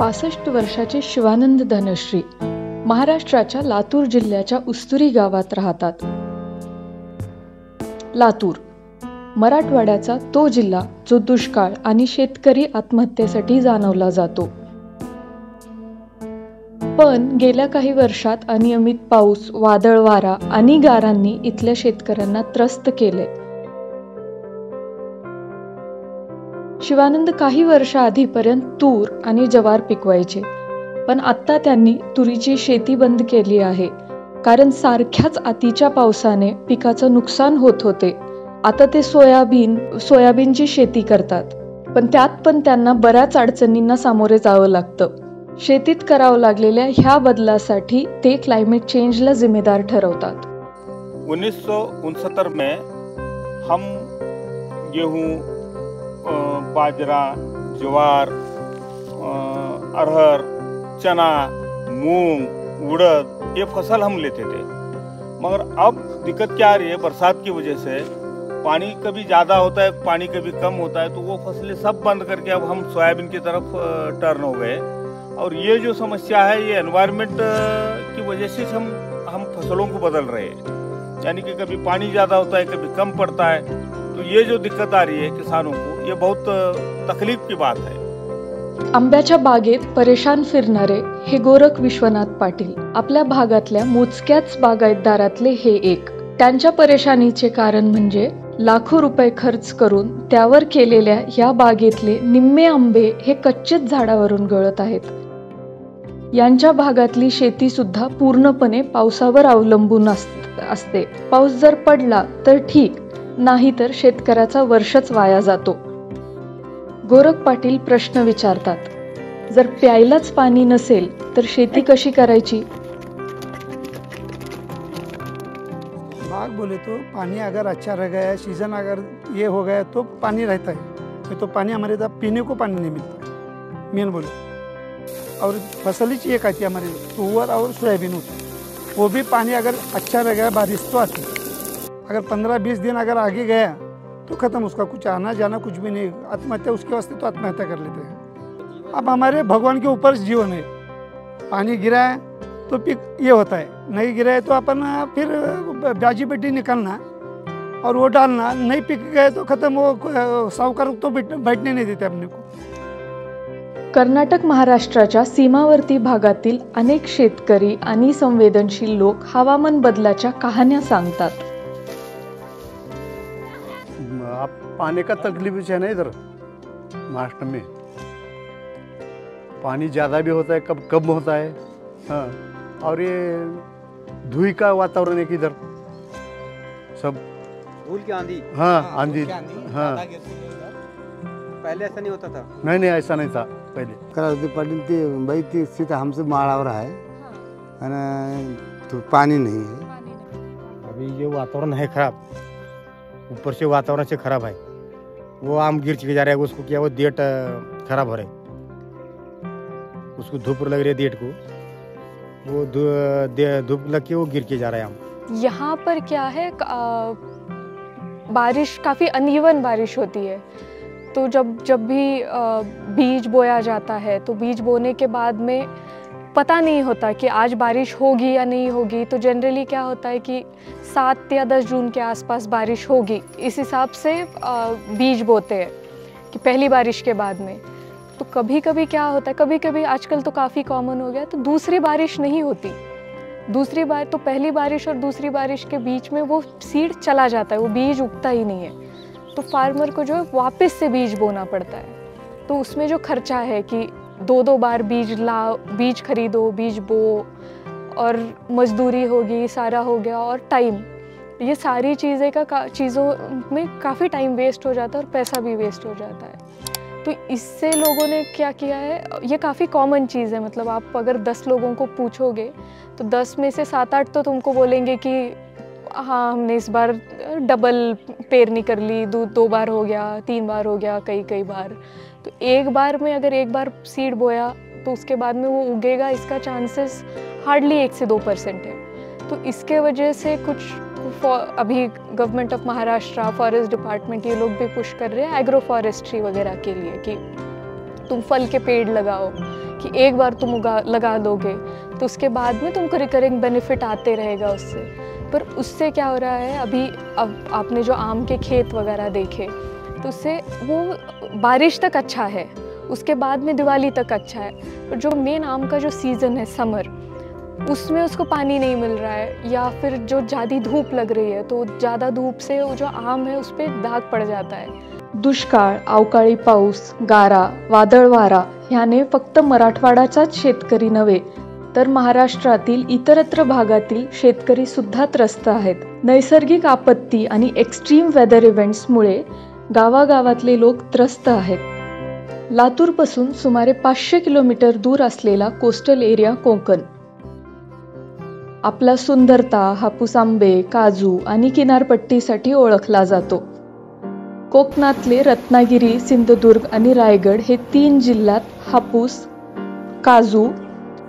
65 वर्षाचे शिवानंद धनश्री महाराष्ट्राच्या लातूर जिल्ह्याच्या उस्तुरी गावात राहतात. लातूर मराठवाड्याचा तो जिल्हा जो दुष्काळ आणि शेतकरी आत्महत्येसाठी जाणवला जातो. पण गेल्या काही वर्षात अनियमित पाऊस, वादळ वारा आणि गारांनी इथल्या शेतकऱ्यांना त्रस्त केले. शिवानंद काही वर्षाआधीपर्यंत तूर आणि ज्वार पिकवायचे, पण आता त्यांनी तुरीची शेती बंद केली आहे, कारण सारख्याच अतिच्या पावसाने पिकाचं नुकसान होत होते. आता ते सोयाबीनची शेती करतात, पण त्यात पण त्यांना बऱ्याच अडचणींना सामोरे जावं लागतं. शेतीत करावं लागलेल्या ह्या बदलासाठी ते क्लाइमेट चेंजला जिम्मेदार ठरवतात. 1969 में हम गेहूं, बाजरा, ज्वार, अरहर, चना, मूंग, उड़द ये फसल हम लेते थे. मगर अब दिक्कत क्या आ रही है, बरसात की वजह से पानी कभी ज़्यादा होता है, पानी कभी कम होता है, तो वो फसलें सब बंद करके अब हम सोयाबीन की तरफ टर्न हो गए. और ये जो समस्या है ये एनवायरनमेंट की वजह से हम फसलों को बदल रहे हैं. यानी कि कभी पानी ज़्यादा होता है, कभी कम पड़ता है. तो ये जो दिक्कत आ रही है किसानों को, ये बहुत तकलीफ की बात है. आंब्याच्या बागेत परेशान फिरणारे हे गोरख विश्वनाथ पाटील आपल्या भागातल्या मोजक्याच बागायतदारातले हे एक. त्यांच्या परेशानीचे कारण म्हणजे लाखो रुपये खर्च करून त्यावर केलेल्या या बागेतले निम्मे आंबे हे कच्चेच झाडावरून गळत आहेत. यांच्या भागातली शेती सुद्धा पूर्णपणे पावसावर अवलंबून असते. पाऊस जर पडला तर ठीक, नाही तर शेतकऱ्याचा वर्षच वाया जातो. गोरख पाटील प्रश्न विचारतात, जर प्यायलाच पाणी नसेल तर शेती कशी करायची? बाग बोले तो पानी अगर अच्छा रह गया, सीजन अगर ये हो गया तो पानी रहता है, नहीं तो पानी हमारे इधर पीने को पानी नहीं मिलता है मेन बोले. और फसल ही एक आती है हमारे तुअर और सोयाबीन होता है, वो भी पानी अगर अच्छा रह गया बारिश तो आती है. अगर 15-20 दिन अगर आगे गया तो ख़त्म, उसका कुछ आना जाना कुछ भी नहीं. आत्महत्या उसके वास्ते तो आत्महत्या कर लेते हैं. अब हमारे भगवान के ऊपर जीवन है, पानी गिरा है तो पिक ये होता है, नहीं गिरा है तो अपन फिर ब्याजी बेटी निकालना और वो डालना. नहीं पिक गए तो ख़त्म, वो साहूकार तो बैठने नहीं देते अपने को. कर्नाटक महाराष्ट्राच्या सीमावर्ती भागातील अनेक शेतकरी आणि संवेदनशील लोक हवामान बदलाच्या कहाण्या सांगतात. पानी का तकलीफ है ना इधर महाराष्ट्र में. पानी ज़्यादा भी होता है, कब कम होता है. हाँ, और ये धुई का वातावरण है कि इधर सब धूल की आंधी. हाँ, आंधी. हाँ, पहले ऐसा नहीं होता था. नहीं ऐसा नहीं था पहले. करावती पाटील ते बाई ती सीता हमसे माळावर आहे आणि तो पानी नहीं है. अभी ये वातावरण है खराब, ऊपर से वातावरण से खराब है. वो आम गिर चुके जा रहा है, उसको क्या वो डेट खराब हो रहा है, उसको धूप लग रही है डेट को, वो धूप लग के वो गिर के जा रहा है आम. यहाँ पर क्या है, बारिश काफ़ी अनइवन बारिश होती है. तो जब भी बीज बोया जाता है तो बीज बोने के बाद में पता नहीं होता कि आज बारिश होगी या नहीं होगी. तो जनरली क्या होता है कि 7 या 10 जून के आसपास बारिश होगी, इस हिसाब से बीज बोते हैं कि पहली बारिश के बाद में. तो कभी कभी क्या होता है, कभी कभी आजकल तो काफ़ी कॉमन हो गया, तो दूसरी बारिश नहीं होती. दूसरी बार तो पहली बारिश और दूसरी बारिश के बीच में वो सीड चला जाता है, वो बीज उगता ही नहीं है. तो फार्मर को जो है वापस से बीज बोना पड़ता है. तो उसमें जो खर्चा है कि 2-2 बार बीज खरीदो, बीज बो, और मजदूरी होगी, सारा हो गया, और टाइम, ये सारी चीज़ों में काफ़ी टाइम वेस्ट हो जाता है और पैसा भी वेस्ट हो जाता है. तो इससे लोगों ने क्या किया है, ये काफ़ी कॉमन चीज़ है. मतलब आप अगर 10 लोगों को पूछोगे तो 10 में से 7-8 तो तुमको बोलेंगे कि हाँ हमने इस बार डबल पेरनी कर ली, 2 बार हो गया, 3 बार हो गया, कई बार. तो एक बार में अगर एक बार सीड बोया तो उसके बाद में वो उगेगा, इसका चांसेस हार्डली 1 से 2% है. तो इसके वजह से कुछ अभी government of Maharashtra, forest department, ये लोग भी पुश कर रहे हैं एग्रो फॉरेस्ट्री वगैरह के लिए कि तुम फल के पेड़ लगाओ कि एक बार तुम लगा दोगे तो उसके बाद में तुमको रिकरिंग बेनिफिट आते रहेगा उससे। पर उससे क्या हो रहा है, अभी अब आपने जो आम के खेत वगैरह देखे तो उससे वो बारिश तक अच्छा है, उसके बाद में दिवाली तक अच्छा है, पर जो मेन आम का जो सीज़न है समर, उसमें उसको पानी नहीं मिल रहा है, या फिर जो ज़्यादा धूप लग रही है तो ज़्यादा धूप से वो जो आम है उस पर दाग पड़ जाता है। दुष्काळ, अवकाळी पाऊस, गारा, वादळ वारा ह्याने फक्त मराठवाडाचाच शेतकरी नव्हे तर महाराष्ट्रातील इतरत्र भागातील शेतकरी सुद्धा त्रस्त आहेत। नैसर्गिक आपत्ती आणि एक्स्ट्रीम वेदर इव्हेंट्समुळे गावागावातले लोक त्रस्त आहेत। लातूरपासून सुमारे 500 किलोमीटर दूर असलेला कोस्टल एरिया कोकण आपला सुंदरता, हापूस आंबे, काजू आणि किनारपट्टीसाठी ओळखला जातो। कोकणातले रत्नागिरी, सिंधुदुर्ग आणि रायगड हे 3 जिल्ह्यात हापूस, काजू,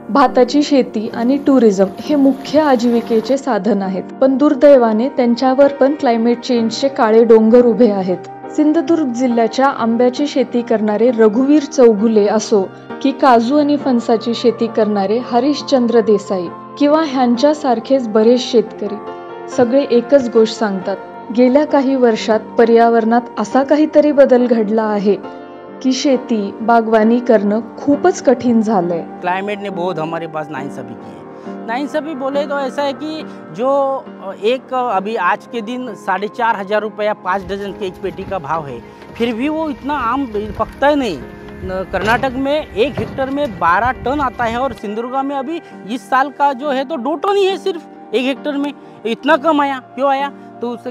भाताची शेती आणि टुरिझम हे मुख्य आजीविकेचे साधन आहेत। पण दुर्दैवाने त्यांच्यावर पण क्लायमेट चेंजचे काळे डोंगर उभे आहेत। सिंधुदुर्ग जिल्ह्याच्या आंब्याची शेती करणारे रघुवीर चौगुले असो की काजू आणि फणसाची शेती करणारे हरिश्चंद्र देसाई किंवा ह्यांच्यासारखेच बरेच शेतकरी सगळे एकच गोष्ट सांगतात, गेल्या काही वर्षात पर्यावरणात असा काहीतरी बदल घडला आहे कि खेती बागवानी करना खूपच कठिन झालंय। क्लाइमेट ने बहुत हमारे पास नाइंसाफी की है। नाइंसाफी बोले तो ऐसा है कि जो एक अभी आज के दिन 4,500 रुपया 5 डजन के एक पेटी का भाव है, फिर भी वो इतना आम पकता ही नहीं। कर्नाटक में 1 हेक्टर में 12 टन आता है और सिंधुदुर्ग में अभी इस साल का जो है तो 2 टन ही है सिर्फ 1 हेक्टर में। इतना कम आया, क्यों आया? तो उससे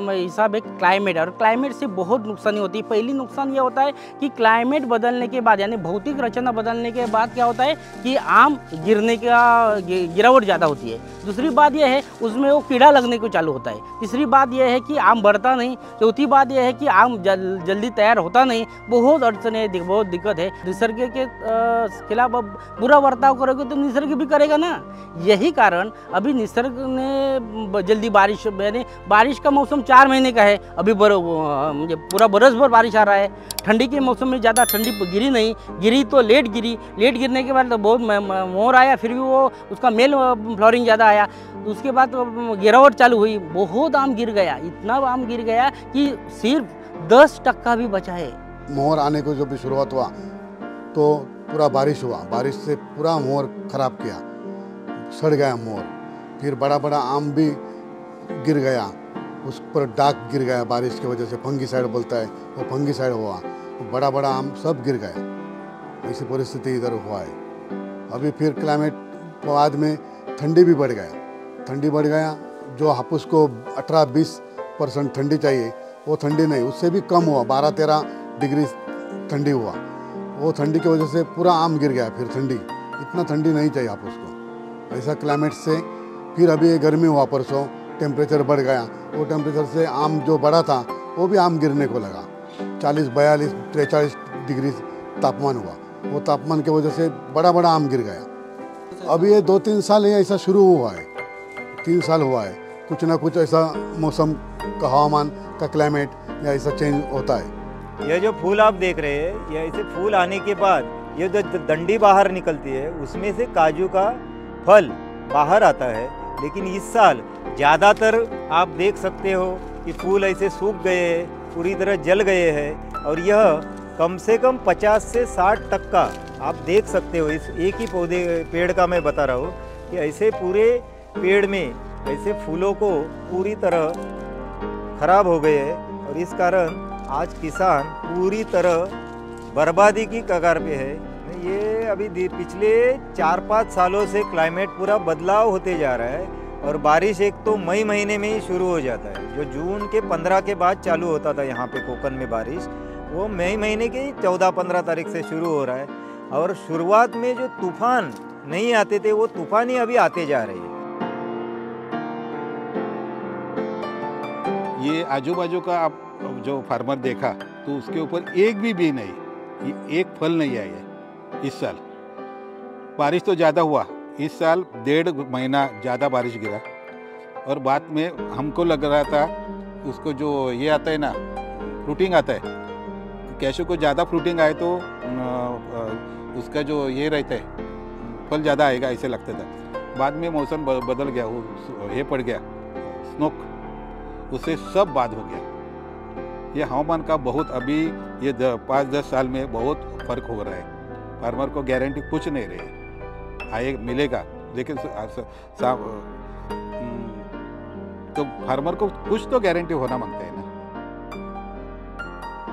हिसाब है क्लाइमेट, और क्लाइमेट से बहुत नुकसानी होती है। पहली नुकसान ये होता है कि क्लाइमेट बदलने के बाद यानी भौतिक रचना बदलने के बाद क्या होता है कि आम गिरने का गिरावट ज़्यादा होती है। दूसरी बात यह है उसमें वो कीड़ा लगने को चालू होता है। तीसरी बात यह है कि आम बढ़ता नहीं। चौथी बात यह है कि आम जल्दी तैयार होता नहीं। बहुत अड़चने, बहुत दिक्कत है। निसर्ग के खिलाफ अब बुरा बर्ताव करोगे तो निसर्ग भी करेगा ना। यही कारण अभी निसर्ग ने जल्दी बारिश, यानी बारिश का मौसम 4 महीने का है, अभी पूरा बरस भर बारिश आ रहा है। ठंडी के मौसम में ज़्यादा ठंडी गिरी नहीं, गिरी तो लेट गिरी। लेट गिरने के बाद तो बहुत मोर आया, फिर भी वो उसका मेल फ्लॉरिंग ज़्यादा आया। उसके बाद गिरावट चालू हुई, बहुत आम गिर गया। इतना आम गिर गया कि सिर्फ 10% भी बचा है। मोर आने को जब भी शुरुआत हुआ तो पूरा बारिश हुआ, बारिश से पूरा मोर खराब किया, सड़ गया मोर। फिर बड़ा बड़ा आम भी गिर गया, उस पर दाग गिर गया बारिश की वजह से। फंगीसाइड बोलता है, वो फंगीसाइड हुआ, बड़ा बड़ा आम सब गिर गया। ऐसी परिस्थिति इधर हुआ है। अभी फिर क्लाइमेट बाद में ठंडी भी बढ़ गया, ठंडी बढ़ गया। जो हापुस को 18-20% ठंडी चाहिए वो ठंडी नहीं, उससे भी कम हुआ, 12-13 डिग्री ठंडी हुआ। वो ठंडी की वजह से पूरा आम गिर गया। फिर ठंडी, इतना ठंडी नहीं चाहिए हापुस को। ऐसा क्लाइमेट से फिर अभी गर्मी हुआ, परसों टेम्परेचर बढ़ गया। वो टेम्परेचर से आम जो बड़ा था वो भी आम गिरने को लगा। 40, 42, 43 डिग्री तापमान हुआ। वो तापमान की वजह से बड़ा बड़ा आम गिर गया। अभी ये 2-3 साल ही ऐसा शुरू हुआ है, 3 साल हुआ है। कुछ ना कुछ ऐसा मौसम का, हवामान का, क्लाइमेट या ऐसा चेंज होता है। ये जो फूल आप देख रहे हैं, ये ऐसे फूल आने के बाद ये जो डंडी बाहर निकलती है उसमें से काजू का फल बाहर आता है। लेकिन इस साल ज़्यादातर आप देख सकते हो कि फूल ऐसे सूख गए हैं, पूरी तरह जल गए हैं। और यह कम से कम 50 से 60% आप देख सकते हो। इस एक ही पेड़ का मैं बता रहा हूँ कि ऐसे पूरे पेड़ में ऐसे फूलों को पूरी तरह खराब हो गए हैं। और इस कारण आज किसान पूरी तरह बर्बादी की कगार पे है। ये अभी पिछले 4-5 सालों से क्लाइमेट पूरा बदलाव होते जा रहा है। और बारिश एक तो मई महीने में ही शुरू हो जाता है, जो जून के 15 के बाद चालू होता था यहाँ पे कोकण में बारिश, वो मई महीने के 14-15 तारीख से शुरू हो रहा है। और शुरुआत में जो तूफान नहीं आते थे वो तूफान ही अभी आते जा रहे हैं। ये आजू बाजू का आप जो फार्मर देखा तो उसके ऊपर एक भी नहीं, एक फल नहीं आया इस साल। बारिश तो ज़्यादा हुआ इस साल, 1.5 महीना ज़्यादा बारिश गिरा। और बाद में हमको लग रहा था उसको जो ये आता है ना, फ्रूटिंग आता है, कैशू को ज़्यादा फ्रूटिंग आए तो उसका जो ये रहता है फल ज़्यादा आएगा ऐसे लगता था। बाद में मौसम बदल गया, वो ये पड़ गया स्नोक, उससे सब बाद हो गया। ये हवामान का बहुत अभी ये 5-10 साल में बहुत फर्क हो रहा है। फार्मर को गारंटी कुछ नहीं रही आए मिलेगा, लेकिन तो फार्मर को कुछ तो गॅरंटी होना मागता है ना।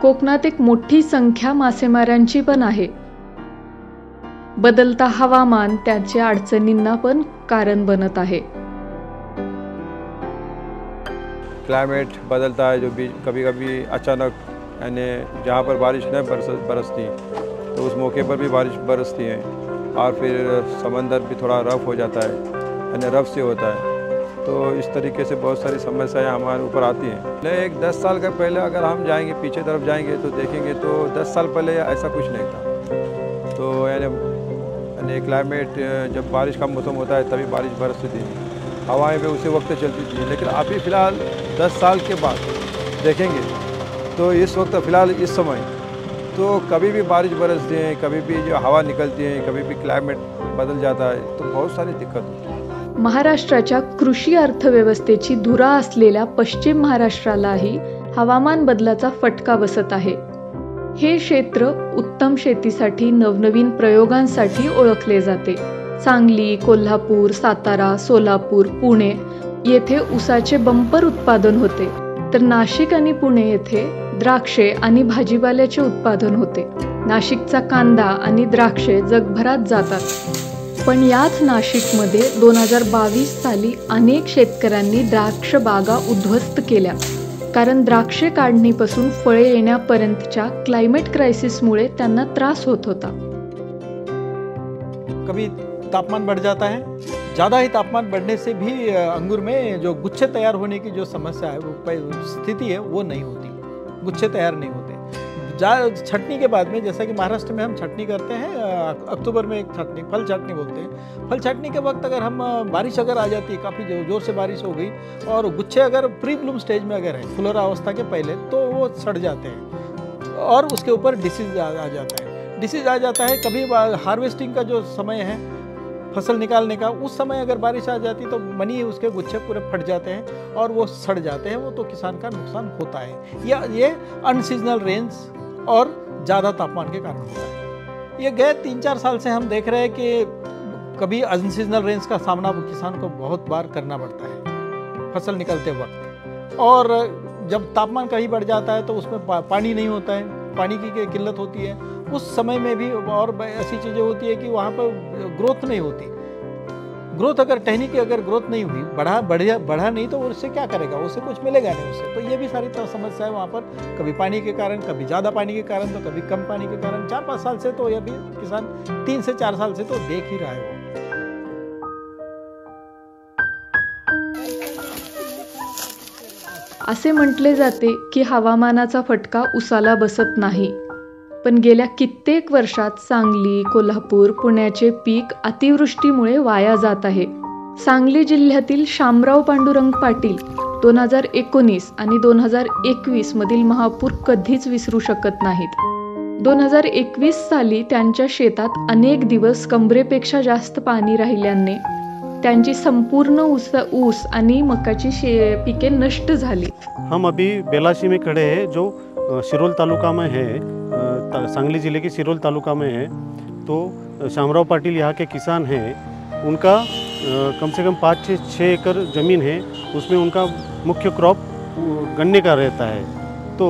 कोकणात एक मोठी संख्या मासेमारांची पण आहे। बदलता हवामान त्याच्या अडचणींना पण कारण बनत आहे। क्लाइमेट बदलता है, जो भी कभी कभी अचानक यानी जहाँ पर बारिश नहीं बरसती तो उस मौके पर भी बारिश बरसती है, और फिर समंदर भी थोड़ा रफ हो जाता है यानी रफ से होता है। तो इस तरीके से बहुत सारी समस्याएं हमारे ऊपर आती हैं। एक 10 साल का पहले अगर हम जाएंगे पीछे तरफ जाएंगे तो देखेंगे तो 10 साल पहले ऐसा कुछ नहीं था। तो यानी क्लाइमेट जब बारिश का मौसम होता है तभी बारिश बरसती थी, हवाएं भी उसी वक्त चलती थी। लेकिन अभी फ़िलहाल 10 साल के बाद देखेंगे तो इस वक्त फ़िलहाल इस समय तो कभी भी बारिश बरसती है, कभी भी जो हवा निकलती है, कभी भी क्लाइमेट बदल जाता है, तो बहुत सारी दिक्कत होती है। महाराष्ट्राच्या कृषी अर्थव्यवस्थेची धुरा असलेल्या पश्चिम महाराष्ट्रालाही हवामान बदलाचा फटका बसत आहे। हे क्षेत्र उत्तम शेतीसाठी नवनवीन प्रयोगांसाठी ओळखले जाते। सांगली, कोल्हापूर, सातारा, सोलापूर, पुणे येथे ऊसाचे बंपर उत्पादन होते, तर नाशिक आणि पुणे येथे द्राक्षे आणि भाजीपाल्याचे उत्पादन होते। नाशिकचा कांदा आणि द्राक्षे जगभरात जातात। पण याच नाशिकमध्ये 2022 साली अनेक शेतकऱ्यांनी द्राक्ष बागा उद्ध्वस्त केल्या, कारण द्राक्षे काढणीपासून फळे येण्यापर्यंतच्या क्लायमेट क्राइसिसमुळे त्यांना त्रास होत होता। कभी तापमान बढ़ जाता है, ज़्यादा ही तापमान बढ़ने से भी अंगूर में जो गुच्छे तैयार होने की जो समस्या है, वो स्थिति है, वो नहीं होती, गुच्छे तैयार नहीं होते। छटनी के बाद में, जैसा कि महाराष्ट्र में हम छटनी करते हैं, अक्टूबर में एक छटनी, फल छटनी बोलते हैं। फल छटनी के वक्त अगर हम बारिश अगर आ जाती है, काफ़ी जोर से बारिश हो गई और गुच्छे अगर प्री ब्लूम स्टेज में अगर है, फुलोरा अवस्था के पहले, तो वो सड़ जाते हैं और उसके ऊपर डिसीज आ जाता है। डिसीज आ जाता है। कभी हार्वेस्टिंग का जो समय है फसल निकालने का, उस समय अगर बारिश आ जाती तो मनी उसके गुच्छे पूरे फट जाते हैं और वो सड़ जाते हैं। वो तो किसान का नुकसान होता है। या ये अनसीजनल रेन्स और ज़्यादा तापमान के कारण होता है। ये गए 3-4 साल से हम देख रहे हैं कि कभी अनसीजनल रेन्स का सामना किसान को बहुत बार करना पड़ता है फसल निकलते वक्त। और जब तापमान कहीं बढ़ जाता है तो उसमें पानी नहीं होता है, पानी की किल्लत होती है। उस समय में भी और ऐसी चीज़ें होती है कि वहाँ पर ग्रोथ नहीं होती। ग्रोथ अगर टहनी की अगर ग्रोथ नहीं हुई, बढ़ा नहीं, तो उससे क्या करेगा, उससे कुछ मिलेगा नहीं उससे। तो ये भी सारी समस्या है वहाँ पर, कभी पानी के कारण, कभी ज़्यादा पानी के कारण, तो कभी कम पानी के कारण। 4-5 साल से तो ये भी किसान 3 से 4 साल से तो देख ही रहा है वो। असे म्हटले जाते की हवामानाचा फटका ऊसाला बसत नाही, पण गेल्या कित्येक वर्षात सांगली, कोल्हापूर, पुण्याचे पीक अतिवृष्टीमुळे वाया जात आहे। सांगली जिल्ह्यातील शामराव पांडुरंग पाटील 2019 आणि 2021 मधील महापूर कधीच विसरू शकत नाहीत। 2021 साली त्यांच्या शेतात अनेक दिवस कमरेपेक्षा जास्त पाणी राहिल्याने त्यांची संपूर्ण ऊस आणि मकाची पिके नष्ट झाली। हम अभी बेलासी में खड़े हैं, जो सिरोल तालुका में है, सांगली जिले के सिरोल तालुका में है। तो शामराव पाटिल यहाँ के किसान हैं। उनका कम से कम 5-6 एकड़ ज़मीन है, उसमें उनका मुख्य क्रॉप गन्ने का रहता है। तो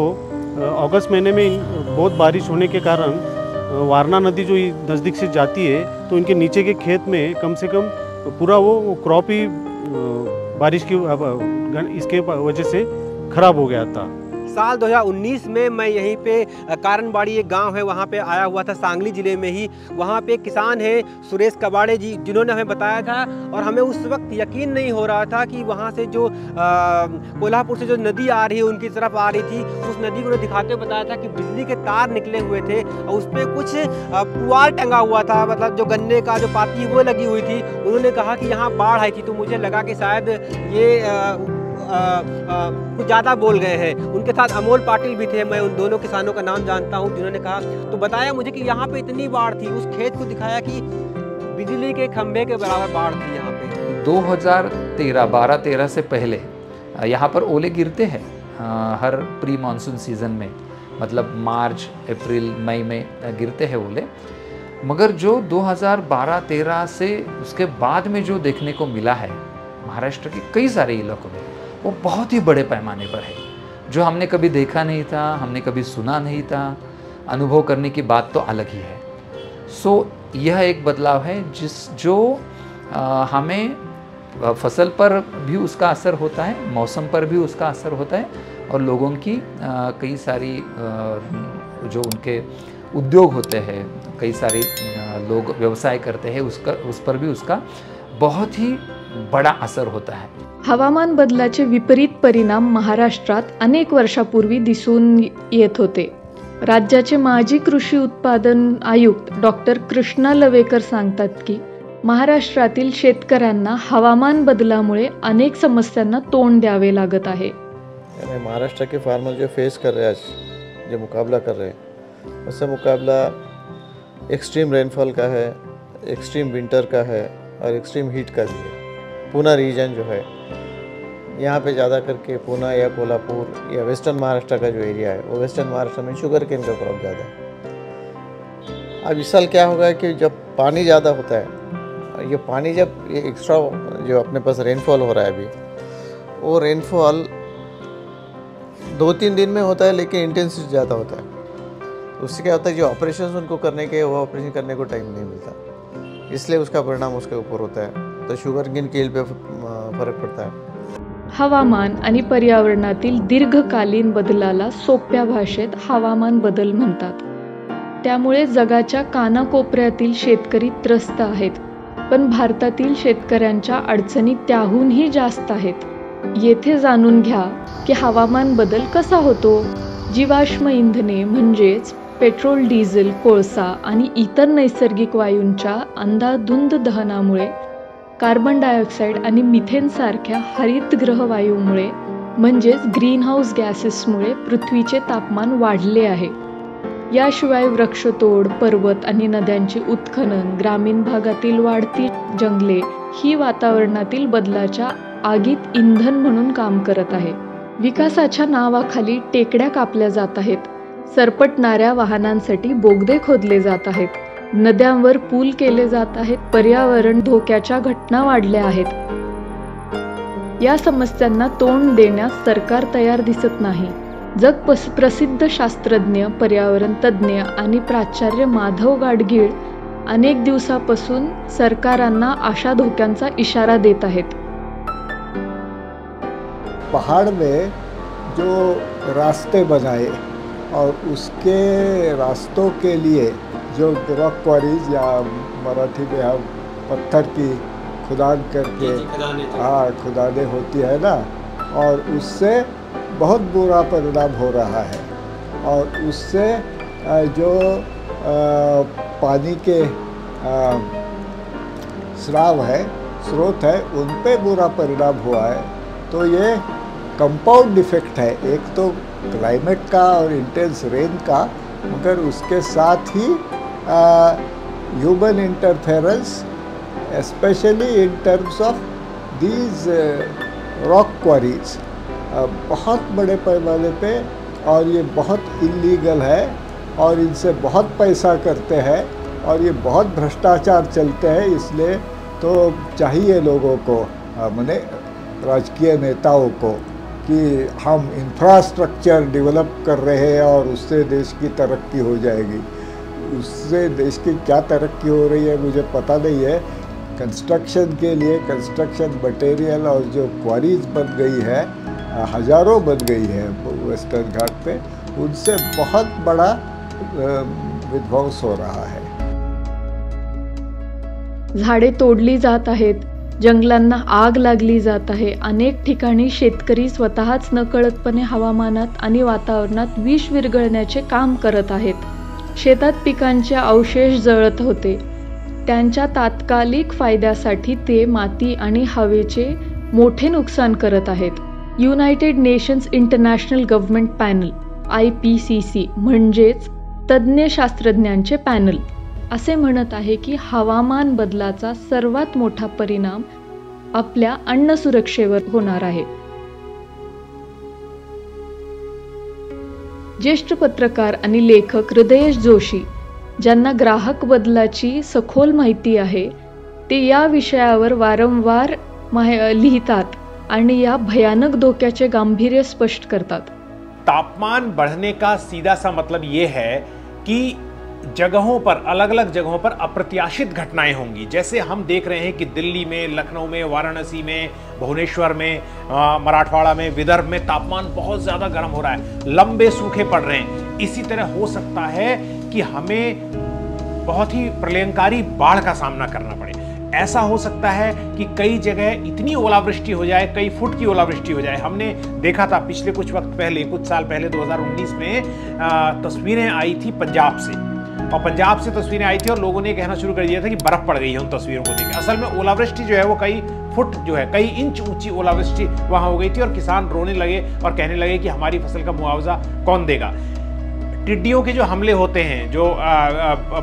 अगस्त महीने में बहुत बारिश होने के कारण वारणा नदी जो नज़दीक से जाती है, तो इनके नीचे के खेत में कम से कम पूरा वो क्रॉप ही बारिश की इसके वजह से ख़राब हो गया था। साल 2019 में मैं यहीं पे कारणबाड़ी एक गांव है, वहाँ पे आया हुआ था, सांगली ज़िले में ही। वहाँ पे किसान हैं सुरेश कबाड़े जी, जिन्होंने हमें बताया था, और हमें उस वक्त यकीन नहीं हो रहा था कि वहाँ से जो कोल्हापुर से जो नदी आ रही है उनकी तरफ आ रही थी। उस नदी को दिखाते हुए बताया था कि बिजली के तार निकले हुए थे और उस पर कुछ पुआल टंगा हुआ था, मतलब जो गन्ने का जो पाती वो लगी हुई थी। उन्होंने कहा कि यहाँ बाढ़ आई थी, तो मुझे लगा कि शायद ये कुछ ज़्यादा बोल गए हैं। उनके साथ अमोल पाटिल भी थे, मैं उन दोनों किसानों का नाम जानता हूं, जिन्होंने कहा तो बताया मुझे कि यहाँ पे इतनी बाढ़ थी, उस खेत को दिखाया कि बिजली के खंभे के बराबर बाढ़ थी यहाँ पे। 2012-13 से पहले यहाँ पर ओले गिरते हैं हर प्री मानसून सीज़न में, मतलब मार्च, अप्रैल, मई में गिरते हैं ओले। मगर जो 2012-13 से उसके बाद में जो देखने को मिला है महाराष्ट्र के कई सारे इलाकों में, वो बहुत ही बड़े पैमाने पर है, जो हमने कभी देखा नहीं था, हमने कभी सुना नहीं था। अनुभव करने की बात तो अलग ही है। सो यह एक बदलाव है जो हमें फसल पर भी उसका असर होता है, मौसम पर भी उसका असर होता है, और लोगों की कई सारी जो उनके उद्योग होते हैं, कई सारे लोग व्यवसाय करते हैं, उस पर भी उसका बहुत ही बड़ा असर होता है। हवामान बदलाचे विपरीत परिणाम महाराष्ट्रात अनेक वर्षापूर्वी दिसून येत होते। राज्याचे माजी कृषी उत्पादन आयुक्त डॉक्टर कृष्णा लवेकर सांगतात की महाराष्ट्रातील शेतकऱ्यांना हवामान बदलामुळे अनेक समस्यांना तोंड द्यावे लागत आहे। यानी महाराष्ट्र के फार्मर जो फेस कर रहे हैं आज, जो मुकाबला कर रहे हैं, उससे मुकाबला एक्सट्रीम रेनफॉल का है, एक्सट्रीम विंटर का है और एक्सट्रीम हीट का भी है। पूना रीजन जो है यहाँ पे ज़्यादा करके पूना या कोल्हापुर या वेस्टर्न महाराष्ट्र का जो एरिया है, वो वेस्टर्न महाराष्ट्र में शुगर केन का क्रॉप ज़्यादा है। अब इस साल क्या होगा कि जब पानी ज़्यादा होता है, ये पानी जब ये एक्स्ट्रा जो अपने पास रेनफॉल हो रहा है अभी, वो रेनफॉल 2-3 दिन में होता है, लेकिन इंटेंसिटी ज़्यादा होता है। उससे क्या होता है, जो ऑपरेशन उनको करने के, वो ऑपरेशन करने को टाइम नहीं मिलता, इसलिए उसका परिणाम उसके ऊपर होता है। तो शुगर केन की पे फरक पड़ता है। हवामान आणि पर्यावरणातील दीर्घकालीन बदलाला सोप्या भाषेत हवामान बदल म्हणतात। त्यामुळे जगाच्या कानाकोपऱ्यातील शेतकरी त्रस्त आहेत, पण भारतातील शेतकऱ्यांच्या अडचणी त्याहूनही जास्त आहेत। येथे जाणून घ्या की हवामान बदल कसा होतो। जीवाश्म इंधने म्हणजेच पेट्रोल, डिझेल, कोळसा आणि इतर नैसर्गिक वायूंच्या अंधाधुंद दहनामुळे, कार्बन डायऑक्साईड आणि मिथेन सारख्या हरितगृह वायूमुळे म्हणजेच ग्रीनहाऊस गॅसेसमुळे पृथ्वीचे तापमान वाढले आहे। याशिवाय वृक्षतोड, पर्वत आणि नद्यांचे उत्खनन, ग्रामीण भागातील वाढती जंगले ही वातावरणातील बदलाच्या आगीत इंधन म्हणून काम करत आहे। विकासाच्या नावाखाली टेकड्या कापल्या जात आहेत, सरपटणाऱ्या वाहनांसाठी बोगदे खोदले जात आहेत, नद्यांवर पूल केले जात आहेत, पर्यावरण धोक्याच्या घटना वाढल्या आहेत। या समस्यांना तोंड देण्यास सरकार तयार दिसत नाही। प्रसिद्ध शास्त्रज्ञ, पर्यावरण तज्ञ आणि प्राचार्य माधव गाडगीळ अनेक दिवसापासून सरकारांना अशा धोक्यांचा इशारा देत आहेत। पहाड़ में जो रास्ते बनाए और उसके रास्तों के लिए जो रॉक क्वारीज या मराठी में हम पत्थर की खुदान करके खुदाने होती है ना, और उससे बहुत बुरा परिणाम हो रहा है। और उससे जो पानी के स्रोत है उन पे बुरा परिणाम हुआ है। तो ये कंपाउंड इफेक्ट है, एक तो क्लाइमेट का और इंटेंस रेन का, मगर उसके साथ ही human interference, specially in terms of these rock quarries, बहुत बड़े पैमाने पे, और ये बहुत इलीगल है और इनसे बहुत पैसा करते हैं और ये बहुत भ्रष्टाचार चलते हैं। इसलिए तो चाहिए लोगों को, माने राजकीय नेताओं को, कि हम इंफ्रास्ट्रक्चर डेवलप कर रहे हैं और उससे देश की तरक्की हो जाएगी। उससे देश की क्या तरक्की हो रही है मुझे पता नहीं है। कंस्ट्रक्शन के लिए कंस्ट्रक्शन मटेरियल और जो क्वारीज बन गई है, हज़ारों बन गई है वेस्टर्न घाट पे, उनसे बहुत बड़ा विध्वंस हो रहा है। झाडे तोडली जात आहेत, जंगलांना आग लागली जात आहे। अनेक ठिकाणी शेतकरी स्वतःच नकळतपणे हवामानात आणि वातावरणात विष विरघळण्याचे काम करत आहेत। शेतात पिकांचे अवशेष जळत होते, त्यांच्या तात्कालिक फायद्यासाठी ते माती आणि हवेचे मोठे नुकसान करत आहेत। United nations international government panel IPCC म्हणजेच तज्ज्ञ शास्त्रज्ञांचे पॅनल असे म्हणत आहे की हवामान बदलाचा सर्वात मोठा परिणाम आपल्या अन्न सुरक्षेवर होणार आहे. ज्येष्ठ पत्रकार आणि लेखक हृदयेश जोशी, ज्यांना ग्राहक बदलाची सखोल माहिती आहे, ते या विषयावर वारंवार लिहितात आणि या भयानक धोक्याचे गांभीर्य स्पष्ट करतात. तापमान बढ़ने का सीधा सा मतलब ये है कि जगहों पर, अलग अलग जगहों पर अप्रत्याशित घटनाएं होंगी. जैसे हम देख रहे हैं कि दिल्ली में, लखनऊ में, वाराणसी में, भुवनेश्वर में, मराठवाड़ा में, विदर्भ में तापमान बहुत ज़्यादा गर्म हो रहा है, लंबे सूखे पड़ रहे हैं. इसी तरह हो सकता है कि हमें बहुत ही प्रलयंकारी बाढ़ का सामना करना पड़े. ऐसा हो सकता है कि कई जगह इतनी ओलावृष्टि हो जाए, कई फुट की ओलावृष्टि हो जाए. हमने देखा था पिछले कुछ वक्त पहले, कुछ साल पहले 2019 में तस्वीरें आई थी पंजाब से, और पंजाब से तस्वीरें आई थी और लोगों ने कहना शुरू कर दिया था कि बर्फ पड़ गई है उन तस्वीरों को देख. असल में ओलावृष्टि जो है वो कई फुट जो है, कई इंच ऊंची ओलावृष्टि वहां हो गई थी और किसान रोने लगे और कहने लगे कि हमारी फसल का मुआवजा कौन देगा. टिड्डियों के जो हमले होते हैं, जो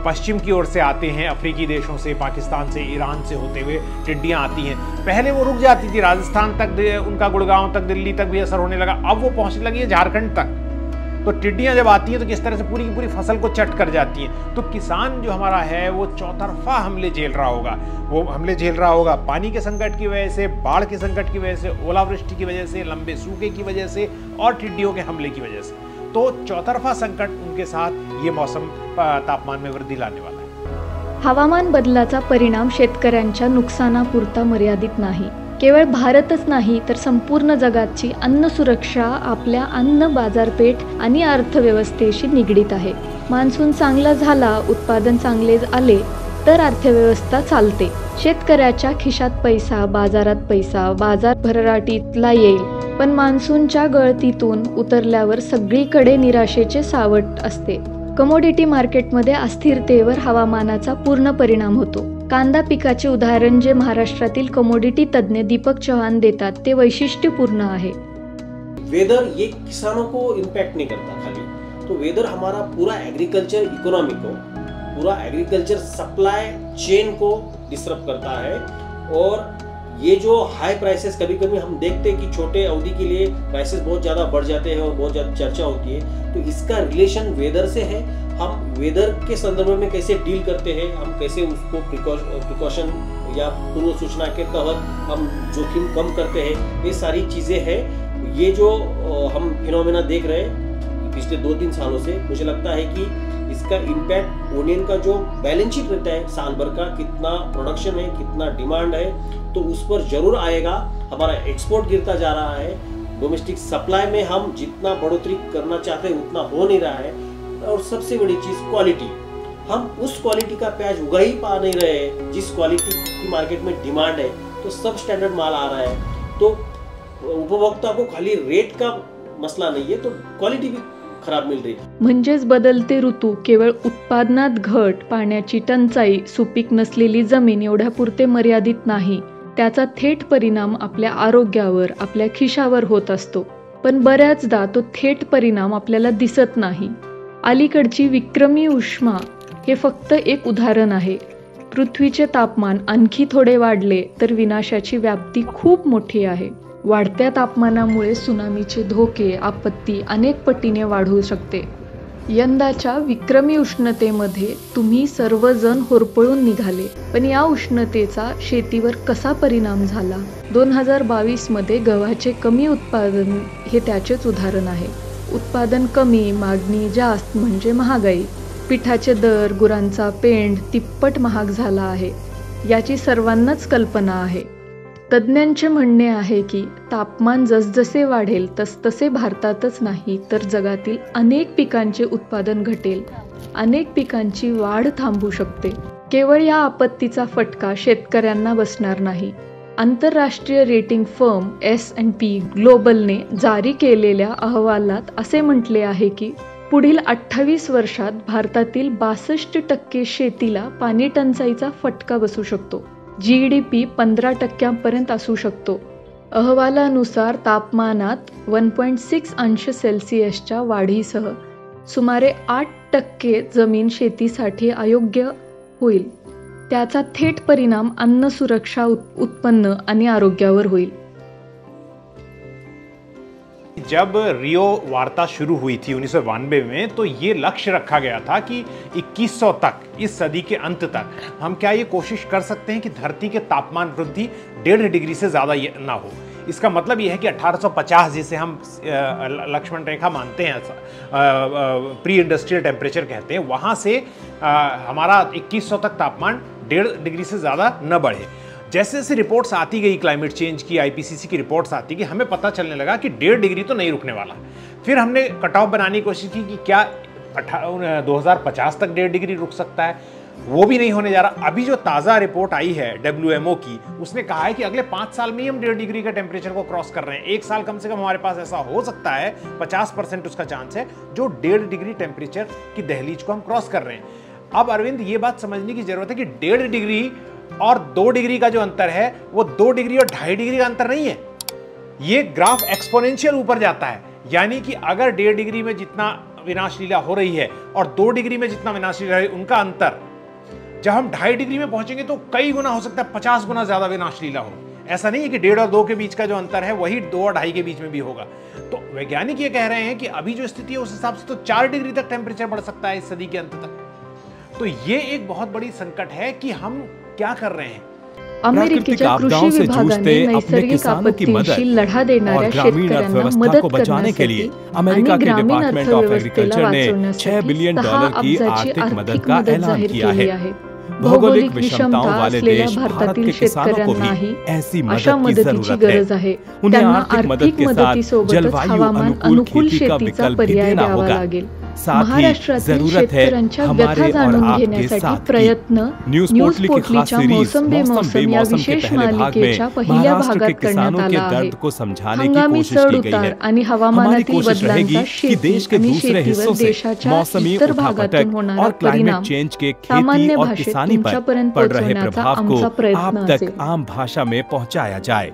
पश्चिम की ओर से आते हैं, अफ्रीकी देशों से, पाकिस्तान से, ईरान से होते हुए टिड्डियां आती हैं. पहले वो रुक जाती थी, राजस्थान तक, उनका गुड़गांव तक, दिल्ली तक भी असर होने लगा. अब वो पहुंचने लगी है झारखंड तक. तो टिड्डियां जब आती हैं तो किस तरह से पूरी की पूरी फसल को चट कर जाती हैं. तो किसान जो हमारा है वो चौतरफा हमले झेल रहा होगा. वो हमले झेल रहा होगा पानी के संकट की वजह से, बाढ़ के संकट की वजह से, ओलावृष्टि की वजह से, लंबे सूखे की वजह से और टिड्डियों के हमले की वजह से. तो चौतरफा संकट उनके साथ ये मौसम तापमान में वृद्धि लाने वाला है. हवामान बदलाचा परिणाम शेतकऱ्यांच्या नुकसानापुरता मर्यादित नाही. केवळ भारतच नाही तर संपूर्ण जगाची अन्न सुरक्षा आपल्या अन्न बाजारपेठ आणि अर्थव्यवस्थेशी निगडीत आहे. मान्सून चांगला झाला, उत्पादन चांगले आले तर अर्थव्यवस्था चालते. शेतकऱ्याच्या खिशात पैसा, बाजारात पैसा, बाजार भरराटीतला येईल. पण मान्सूनच्या गळतीतून उतरल्यावर सगळीकडे निराशेचे सावट असते. कमोडिटी मार्केटमध्ये अस्थिरतेवर हवामानाचा पूर्ण परिणाम होतो. कांदा पिकाचे उदाहरण जे महाराष्ट्रातील कमोडिटी तज्ञ दीपक चौहान देतात ते वैशिष्ट्यपूर्ण आहे. वेदर ये किसानों को इम्पैक्ट नहीं करता खाली, तो वेदर हमारा पूरा एग्रीकल्चर इकोनॉमी को, पूरा एग्रीकल्चर सप्लाई चेन को डिस्टर्ब करता है. और ये जो हाई प्राइसेस, कभी कभी हम देखते हैं कि छोटे अवधि के लिए प्राइसेस बहुत ज़्यादा बढ़ जाते हैं और बहुत ज़्यादा चर्चा होती है, तो इसका रिलेशन वेदर से है. हम वेदर के संदर्भ में कैसे डील करते हैं, हम कैसे उसको प्रिकॉशन या पूर्व सूचना के तहत हम जोखिम कम करते हैं, ये सारी चीज़ें हैं. ये जो हम फिनोमेना देख रहे हैं पिछले 2-3 सालों से, मुझे लगता है कि इसका इम्पैक्ट ओनियन का जो बैलेंस शीट रहता है साल भर का, कितना प्रोडक्शन है, कितना डिमांड है, तो उस पर जरूर आएगा. हमारा एक्सपोर्ट गिरता जा रहा है, डोमेस्टिक सप्लाई में हम जितना बढ़ोतरी करना चाहते हैं उतना हो नहीं रहा है. और सबसे बड़ी चीज़ क्वालिटी, हम उस क्वालिटी का प्याज उगा ही पा नहीं रहे हैं जिस क्वालिटी की मार्केट में डिमांड है. तो सब स्टैंडर्ड माल आ रहा है, तो उपभोक्ता को खाली रेट का मसला नहीं है, तो क्वालिटी भी खराब मिल रही. म्हणजेच बदलते ऋतू केवळ उत्पादनात घट, पाण्याची टंचाई, सुपीक नसलेली जमीन एवढ्यापुरते मर्यादित नाही. त्याचा थेट परिणाम आपल्या आरोग्यावर, आपल्या खिशावर होत असतो. पण बऱ्याचदा तो थेट परिणाम आपल्याला दिसत नाही. अलीकडची विक्रमी उष्मा हे फक्त एक उदाहरण आहे. पृथ्वीचे तापमान आणखी थोडे वाढले तर विनाशाची व्याप्ती खूप मोठी आहे. वाढत्या तापमानामुळे सुनामीचे धोके, आपत्ती अनेक पटीने वाढू शकते. यंदाच्या विक्रमी उष्णतेमध्ये तुम्ही सर्वजण होरपळून निघाले, पण या उष्णतेचा शेतीवर कसा परिणाम झाला? 2022 मध्ये गव्हाचे कमी उत्पादन हे त्याचेच उदाहरण आहे. उत्पादन कमी, मागणी जास्त म्हणजे महागाई. पिठाचे दर, गुरांचा पेंड तिप्पट महाग झाला आहे, याची सर्वांनाच कल्पना आहे. तज्ज्ञांचे म्हणणे आहे की तापमान जसजसे वाढेल तसतसे भारतातच नाही तर जगातील अनेक पिकांचे उत्पादन घटेल, अनेक पिकांची वाढ थांबू शकते. केवळ या आपत्तीचा फटका शेतकऱ्यांना बसणार नाही. आंतरराष्ट्रीय रेटिंग फर्म S&P ग्लोबलने जारी केलेल्या अहवालात असे म्हटले आहे की पुढील 28 वर्षात भारतातील 62% शेतीला पाणी टंचाईचा फटका बसू शकतो. GDP 15% असू शकतो. अहवालानुसार तापमानात 1.6 अंश सेल्सिअसच्या वाढीसह सुमारे 8% जमीन शेतीसाठी अयोग्य होईल. त्याचा थेट परिणाम अन्न सुरक्षा, उत्पन्न आणि आरोग्यावर होईल. जब रियो वार्ता शुरू हुई थी 1992 में, तो ये लक्ष्य रखा गया था कि 2100 तक, इस सदी के अंत तक हम क्या ये कोशिश कर सकते हैं कि धरती के तापमान वृद्धि 1.5 डिग्री से ज़्यादा ना हो. इसका मतलब ये है कि 1850 जिसे हम लक्ष्मण रेखा मानते हैं, प्री इंडस्ट्रियल टेम्परेचर कहते हैं, वहाँ से हमारा 2100 तक तापमान 1.5 डिग्री से ज़्यादा न बढ़े. जैसे जैसे रिपोर्ट्स आती गई, क्लाइमेट चेंज की, आईपीसीसी की रिपोर्ट्स आती गई, हमें पता चलने लगा कि 1.5 डिग्री तो नहीं रुकने वाला. फिर हमने कट ऑफ बनाने की कोशिश की कि क्या 2050 तक 1.5 डिग्री रुक सकता है. वो भी नहीं होने जा रहा. अभी जो ताज़ा रिपोर्ट आई है WMO की, उसने कहा है कि अगले 5 साल में ही हम 1.5 डिग्री का टेम्परेचर को क्रॉस कर रहे हैं. 1 साल कम से कम हमारे पास ऐसा हो सकता है, 50% उसका चांस है, जो 1.5 डिग्री टेम्परेचर की दहलीज को हम क्रॉस कर रहे हैं. अब अरविंद, ये बात समझने की जरूरत है कि 1.5 डिग्री और 2 डिग्री का जो अंतर है, वो 2 डिग्री और 2.5 डिग्री का अंतर नहीं है. ये ग्राफ एक्सपोनेंशियल ऊपर जाता है. यानी कि अगर 1.5 डिग्री में जितना विनाशलीला हो रही है और 2 डिग्री में जितना विनाशलीला है, उनका अंतर जब हम 2.5 डिग्री में पहुंचेंगे तो कई गुना हो सकता है, 50 गुना ज्यादा विनाशलीला हो. ऐसा नहीं है कि 1.5 और 2 के बीच का जो अंतर है वही 2 और 2.5 के बीच में भी होगा. तो वैज्ञानिक ये कह रहे हैं कि अभी जो स्थिति है उस हिसाब से तो 4 डिग्री तक टेम्परेचर बढ़ सकता है इस सदी के अंत तक. तो ये एक बहुत बड़ी संकट है कि हम क्या कर रहे हैं. अमेरिकेच्या कृषी विभागाने नैसर्गिक आपत्तींशी लढा देणाऱ्या शेतकऱ्यांना मदत करण्यासाठी आणि ग्रामीण अर्थव्यवस्थेला वाचवण्यासाठी 10 अब्जाची आर्थिक मदत जाहीर केली आहे. भौगोलिक विषमता असलेल्या भारतातील शेतकऱ्यांनाही अशा मदतीची गरज आहे. त्यांना आर्थिक मदतीसोबतच हवामान अनुकूल शेतीचा पर्याय द्यावा लागेल. महाराष्ट्रातील शेतकऱ्यांच्या व्यथा जाणून घेण्यासाठी प्रयत्न न्यूज पोटलीच्या मौसम बेमौसम या विशेष मालिकेच्या पहिल्या भागात करण्यात आला आहे. हंगामी चढ उतार आणि हवामानातील बदलांचा शेती आणि शेतीवर देशाच्या इतर भागातून होणारा परिणाम सामान्य भाषेत तुमच्यापर्यंत पोहोचवण्याचा आमचा प्रयत्न असेल. आम भाषा में पहुंचाया जाए.